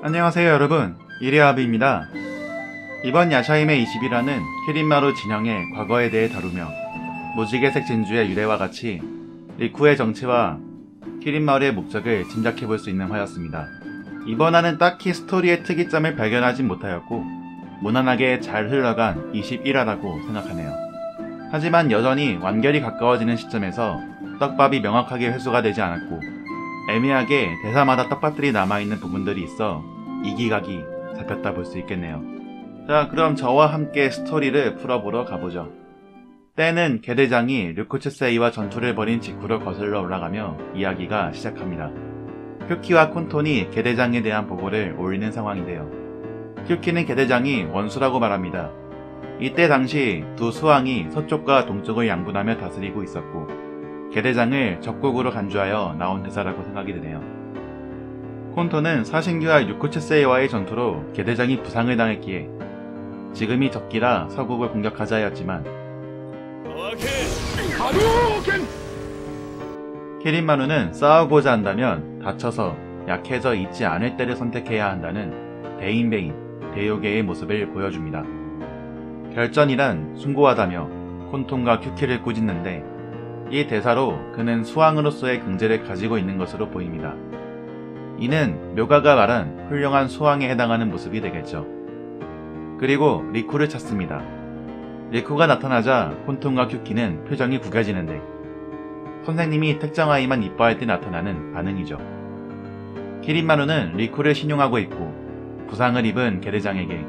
안녕하세요 여러분, 이리아브입니다. 이번 야샤임의 20이라는 키린마루 진영의 과거에 대해 다루며 무지개색 진주의 유래와 같이 리쿠의 정체와 키린마루의 목적을 짐작해볼 수 있는 화였습니다. 이번 화는 딱히 스토리의 특이점을 발견하진 못하였고 무난하게 잘 흘러간 21화라고 생각하네요. 하지만 여전히 완결이 가까워지는 시점에서 떡밥이 명확하게 회수가 되지 않았고 애매하게 대사마다 떡밥들이 남아있는 부분들이 있어 이기각이 잡혔다 볼 수 있겠네요. 자, 그럼 저와 함께 스토리를 풀어보러 가보죠. 때는 게대장이 류쿠츠세이와 전투를 벌인 직후로 거슬러 올라가며 이야기가 시작합니다. 큐키와 콘톤이 게대장에 대한 보고를 올리는 상황인데요. 큐키는 게대장이 원수라고 말합니다. 이때 당시 두 수왕이 서쪽과 동쪽을 양분하며 다스리고 있었고 게대장을 적국으로 간주하여 나온 대사라고 생각이 드네요. 콘토는 사신규와 류쿠츠세이와의 전투로 게대장이 부상을 당했기에 지금이 적기라 서국을 공격하자 하였지만 키린마루는 싸우고자 한다면 다쳐서 약해져 있지 않을 때를 선택해야 한다는 대인배인 대요괴의 모습을 보여줍니다. 결전이란 숭고하다며 콘톤과 큐키를 꾸짖는데 이 대사로 그는 수왕으로서의 긍지를 가지고 있는 것으로 보입니다. 이는 묘가가 말한 훌륭한 수왕에 해당하는 모습이 되겠죠. 그리고 리쿠를 찾습니다. 리쿠가 나타나자 콘톤과 큐키는 표정이 구겨지는데 선생님이 특정 아이만 이뻐할 때 나타나는 반응이죠. 키린마루는 리쿠를 신용하고 있고 부상을 입은 게대장에게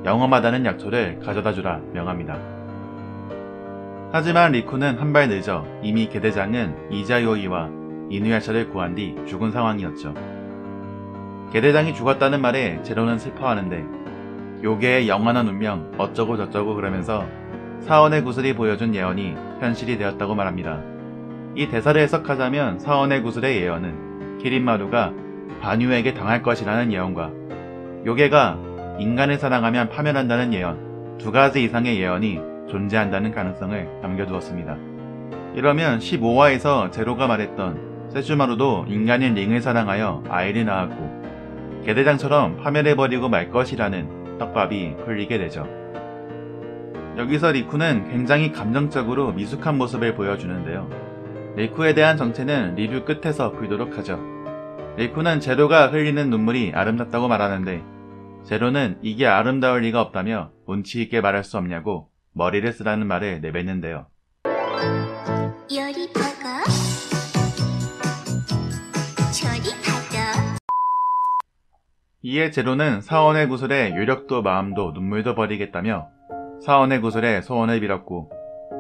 영험하다는 약초를 가져다주라 명합니다. 하지만 리쿠는 한 발 늦어 이미 게대장은 이자요이와 이누야샤를 구한 뒤 죽은 상황이었죠. 게대장이 죽었다는 말에 제로는 슬퍼하는데 요괴의 영원한 운명 어쩌고 저쩌고 그러면서 사원의 구슬이 보여준 예언이 현실이 되었다고 말합니다. 이 대사를 해석하자면 사원의 구슬의 예언은 키린마루가 반유에게 당할 것이라는 예언과 요괴가 인간을 사랑하면 파멸한다는 예언, 두 가지 이상의 예언이 존재한다는 가능성을 남겨두었습니다. 이러면 15화에서 제로가 말했던 세슈마루도 인간인 링을 사랑하여 아이를 낳았고 게대장처럼 파멸해버리고 말 것이라는 떡밥이 풀리게 되죠. 여기서 리쿠는 굉장히 감정적으로 미숙한 모습을 보여주는데요. 리쿠에 대한 정체는 리뷰 끝에서 풀도록 하죠. 리쿠는 제로가 흘리는 눈물이 아름답다고 말하는데 제로는 이게 아름다울 리가 없다며 운치있게 말할 수 없냐고 머리를 쓰라는 말을 내뱉는데요. 이에 제로는 사원의 구슬에 유력도 마음도 눈물도 버리겠다며 사원의 구슬에 소원을 빌었고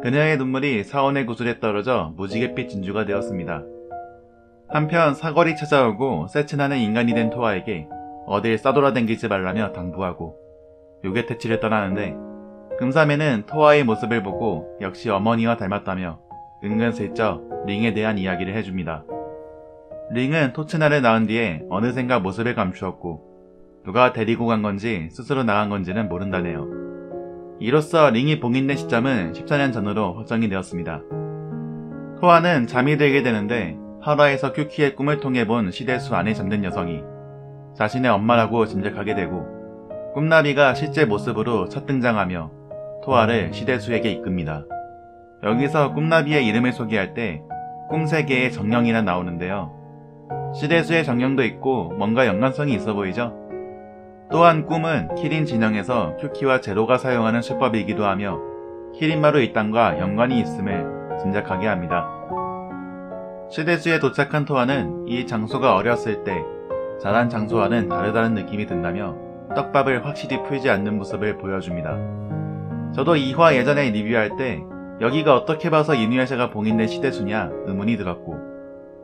그녀의 눈물이 사원의 구슬에 떨어져 무지갯빛 진주가 되었습니다. 한편 사거리 찾아오고 세친하는 인간이 된 토아에게 어딜 싸돌아댕기지 말라며 당부하고 요괴퇴치를 떠나는데 금사매는 토아의 모습을 보고 역시 어머니와 닮았다며 은근슬쩍 링에 대한 이야기를 해줍니다. 링은 토츠나를 낳은 뒤에 어느샌가 모습을 감추었고 누가 데리고 간 건지 스스로 나간 건지는 모른다네요. 이로써 링이 봉인된 시점은 14년 전으로 확정이 되었습니다. 토아는 잠이 들게 되는데 8화에서 큐키의 꿈을 통해 본 시대수 안에 잠든 여성이 자신의 엄마라고 짐작하게 되고 꿈나비가 실제 모습으로 첫 등장하며 토아를 시대수에게 이끕니다. 여기서 꿈나비의 이름을 소개할 때 꿈세계의 정령이라 나오는데요. 시대수의 정령도 있고 뭔가 연관성이 있어 보이죠? 또한 꿈은 키린 진영에서 큐키와 제로가 사용하는 수법이기도 하며 키린마루 일당과 연관이 있음을 짐작하게 합니다. 시대수에 도착한 토아는 이 장소가 어렸을 때 자란 장소와는 다르다는 느낌이 든다며 떡밥을 확실히 풀지 않는 모습을 보여줍니다. 저도 2화 예전에 리뷰할 때 여기가 어떻게 봐서 이누야샤가 봉인된 시대수냐 의문이 들었고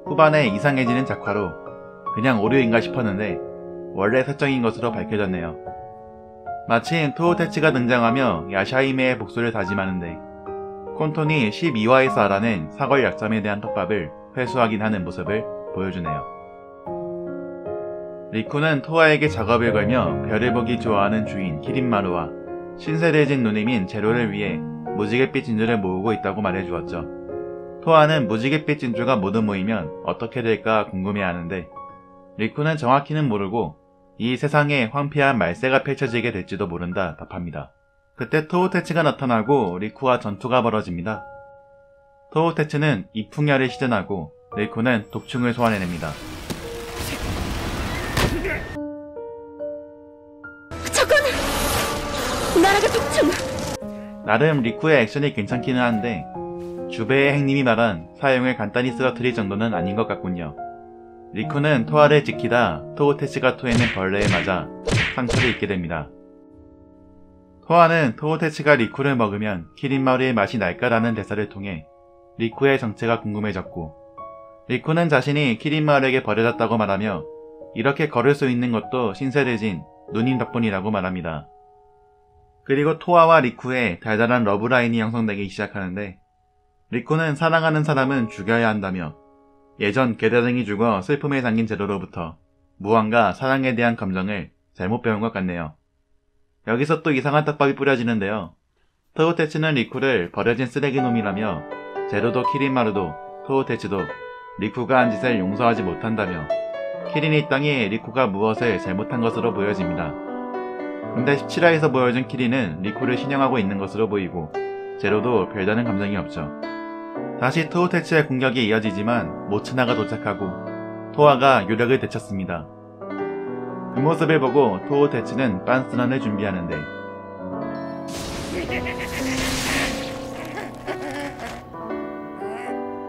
후반에 이상해지는 작화로 그냥 오류인가 싶었는데 원래 설정인 것으로 밝혀졌네요. 마침 토오테치가 등장하며 야샤이메의 복수를 다짐하는데 콘톤이 12화에서 알아낸 사걸 약점에 대한 떡밥을 회수하긴 하는 모습을 보여주네요. 리쿠는 토아에게 작업을 걸며 별을 보기 좋아하는 주인 키린마루와 신세대진 누님인 제로를 위해 무지갯빛 진주를 모으고 있다고 말해주었죠. 토아는 무지갯빛 진주가 모두 모이면 어떻게 될까 궁금해하는데 리쿠는 정확히는 모르고 이 세상에 황폐한 말세가 펼쳐지게 될지도 모른다 답합니다. 그때 토우테치가 나타나고 리쿠와 전투가 벌어집니다. 토우테치는 이풍열을 시전하고 리쿠는 독충을 소환해냅니다. 저건 나라가 독충! 나름 리쿠의 액션이 괜찮기는 한데 주베의 행님이 말한 사용을 간단히 쓰러뜨릴 정도는 아닌 것 같군요. 리쿠는 토화를 지키다 토우테치가 토해낸 벌레에 맞아 상처를 입게 됩니다. 토화는 토우테치가 리쿠를 먹으면 키린마루의 맛이 날까라는 대사를 통해 리쿠의 정체가 궁금해졌고, 리쿠는 자신이 키린마루에게 버려졌다고 말하며 이렇게 걸을 수 있는 것도 신세를 진 누님 덕분이라고 말합니다. 그리고 토화와 리쿠의 달달한 러브라인이 형성되기 시작하는데, 리쿠는 사랑하는 사람은 죽여야 한다며 예전 게다등이 죽어 슬픔에 잠긴 제로로부터 무한과 사랑에 대한 감정을 잘못 배운 것 같네요. 여기서 또 이상한 떡밥이 뿌려지는데요. 토우테치는 리쿠를 버려진 쓰레기놈이라며 제로도 키린마루도 토우테치도 리쿠가 한 짓을 용서하지 못한다며 키린이 땅에 리쿠가 무엇을 잘못한 것으로 보여집니다. 근데 17화에서 보여준 키린은 리쿠를 신용하고 있는 것으로 보이고 제로도 별다른 감정이 없죠. 다시 토우테치의 공격이 이어지지만 모츠나가 도착하고 토화가 요력을 되찾습니다. 그 모습을 보고 토우테치는 빤스런을 준비하는데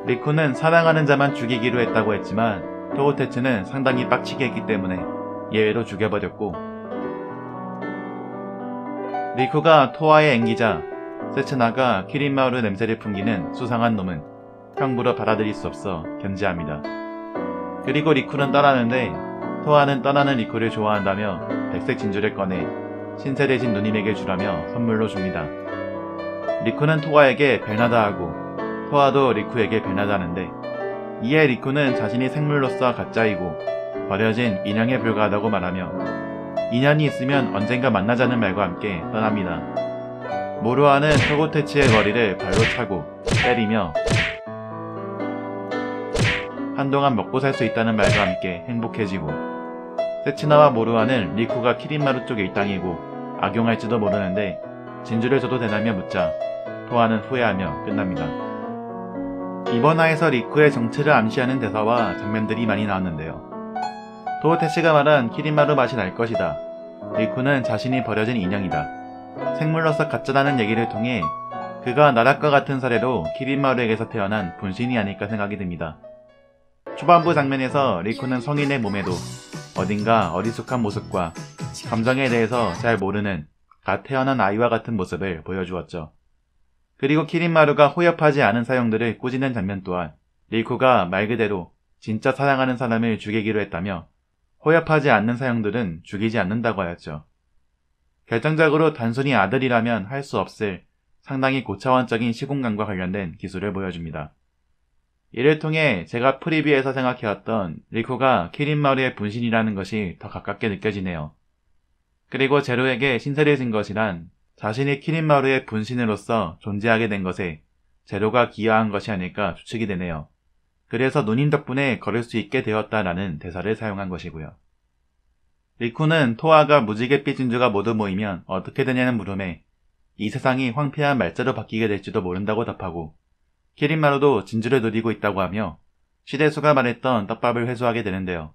리쿠는 사랑하는 자만 죽이기로 했다고 했지만 토우테치는 상당히 빡치게 했기 때문에 예외로 죽여버렸고, 리쿠가 토화의 앵기자 세츠나가 키린마루 냄새를 풍기는 수상한 놈은 형부로 받아들일 수 없어 견제합니다. 그리고 리쿠는 떠나는데 토화는 떠나는 리쿠를 좋아한다며 백색 진주를 꺼내 신세 대신 누님에게 주라며 선물로 줍니다. 리쿠는 토화에게 벨나다 하고 토화도 리쿠에게 벨나다 하는데, 이에 리쿠는 자신이 생물로서 가짜이고 버려진 인형에 불과하다고 말하며 인연이 있으면 언젠가 만나자는 말과 함께 떠납니다. 모루아는 토우테치의 머리를 발로 차고 때리며 한동안 먹고 살 수 있다는 말과 함께 행복해지고, 세츠나와 모루아는 리쿠가 키린마루 쪽에 일당이고 악용할지도 모르는데 진주를 줘도 되나며 묻자 토화는 후회하며 끝납니다. 이번 화에서 리쿠의 정체를 암시하는 대사와 장면들이 많이 나왔는데요. 토우테치가 말한 키린마루 맛이 날 것이다. 리쿠는 자신이 버려진 인형이다. 생물로서 가짜라는 얘기를 통해 그가 나락과 같은 사례로 키린마루에게서 태어난 분신이 아닐까 생각이 듭니다. 초반부 장면에서 리쿠는 성인의 몸에도 어딘가 어리숙한 모습과 감정에 대해서 잘 모르는 갓 태어난 아이와 같은 모습을 보여주었죠. 그리고 키린마루가 호협하지 않은 사형들을 꾸짖는 장면 또한 리쿠가 말 그대로 진짜 사랑하는 사람을 죽이기로 했다며 호협하지 않는 사형들은 죽이지 않는다고 하였죠. 결정적으로 단순히 아들이라면 할 수 없을 상당히 고차원적인 시공간과 관련된 기술을 보여줍니다. 이를 통해 제가 프리뷰에서 생각해왔던 리쿠가 키린마루의 분신이라는 것이 더 가깝게 느껴지네요. 그리고 제로에게 신세를 진 것이란 자신이 키린마루의 분신으로서 존재하게 된 것에 제로가 기여한 것이 아닐까 추측이 되네요. 그래서 누님 덕분에 걸을 수 있게 되었다라는 대사를 사용한 것이고요. 리쿠는 토화가 무지갯빛 진주가 모두 모이면 어떻게 되냐는 물음에 이 세상이 황폐한 말자로 바뀌게 될지도 모른다고 답하고, 키린마루도 진주를 누리고 있다고 하며 시대수가 말했던 떡밥을 회수하게 되는데요.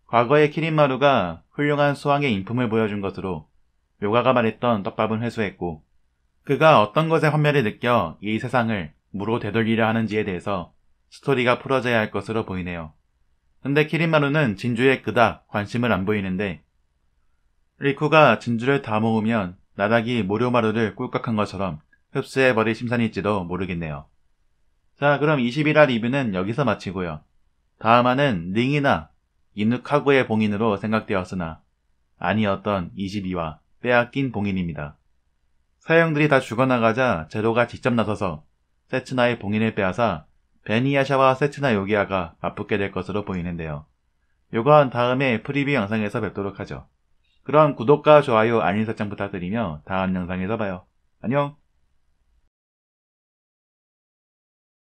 과거에 키린마루가 훌륭한 수왕의 인품을 보여준 것으로 묘가가 말했던 떡밥은 회수했고, 그가 어떤 것에 환멸을 느껴 이 세상을 무로 되돌리려 하는지에 대해서 스토리가 풀어져야 할 것으로 보이네요. 근데 키린마루는 진주에 그닥 관심을 안 보이는데 리쿠가 진주를 다 모으면 나락이 모료마루를 꿀꺽한 것처럼 흡수해버릴 심산일지도 모르겠네요. 자, 그럼 21화 리뷰는 여기서 마치고요. 다음화는 링이나 이누카구의 봉인으로 생각되었으나 아니었던 22화 빼앗긴 봉인입니다. 사형들이 다 죽어나가자 제로가 직접 나서서 세츠나의 봉인을 빼앗아 베니야샤와 세츠나 요기야가 맞붙게 될 것으로 보이는데요. 요건 다음에 프리뷰 영상에서 뵙도록 하죠. 그럼 구독과 좋아요, 알림 설정 부탁드리며 다음 영상에서 봐요. 안녕!